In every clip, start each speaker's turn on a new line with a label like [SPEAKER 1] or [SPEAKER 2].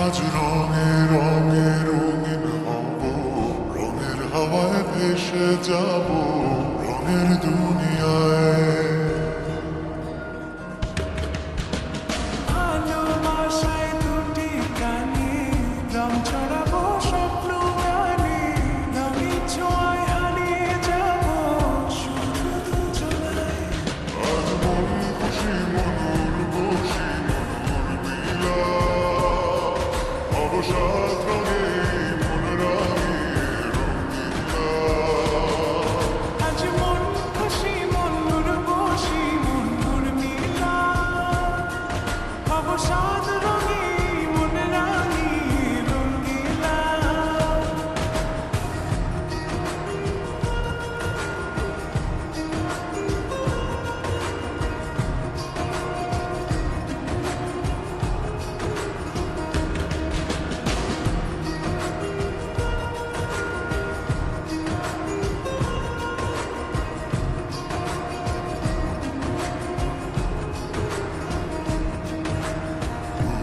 [SPEAKER 1] আজ রঙে রঙে রঙিন হব, রঙের হাওয়ায় ভেসে যাব রঙের দুনিয়ায়।
[SPEAKER 2] ভালোবাসায় দুটি কানে রং ছড়াবো স্বপ্ন গানে, রঙের ছোঁয়ায় হারিয়ে যাব শুধু দুজনায়।
[SPEAKER 1] আজ মন খুশি মনুর বসি মনুর মিলা, অবসাদ রঙে মন রাঙে রঙিলা।
[SPEAKER 2] আজ মন খুশি মনুর বসি মনুর মিলা, অবসাদ রঙে মন রাঙে রঙিলা।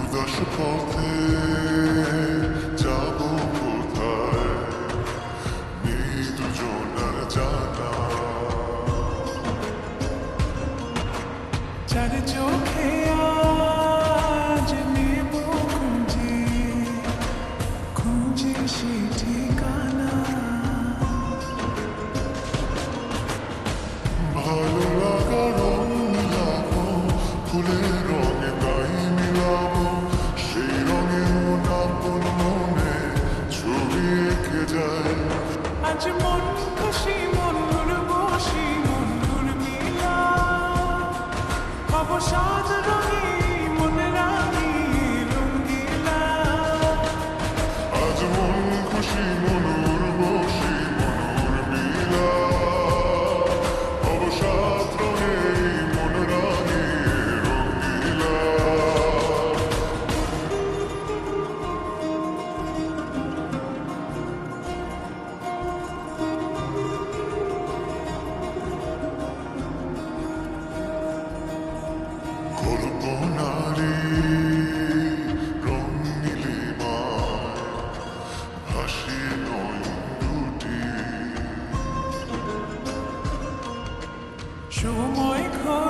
[SPEAKER 1] উদাস পথে যাব কোথায়, নেই দুজনার জানা।
[SPEAKER 2] চার চোখে আজ নেব খুঁজে খুঁজে সে ঠিকানা।
[SPEAKER 1] ভালো লাগা রং মিলাবো, ফুলের রঙে তাই মিলাবো, সেই রঙে মন আপন মনে ছবি এঁকে যায়।
[SPEAKER 2] আজ মন খুশি মনুর বসি মনুর মিলা, অবসাদ রঙে মন রাঙে রঙিলা।
[SPEAKER 1] আজ মন খুশি মনুর বসি মনুর মিলা, অবসাদ রঙে মন রাঙে রঙিলা। কল্পনারে রং নীলিমায় ভাসে নয়ন দুটি।
[SPEAKER 2] সময় ঘর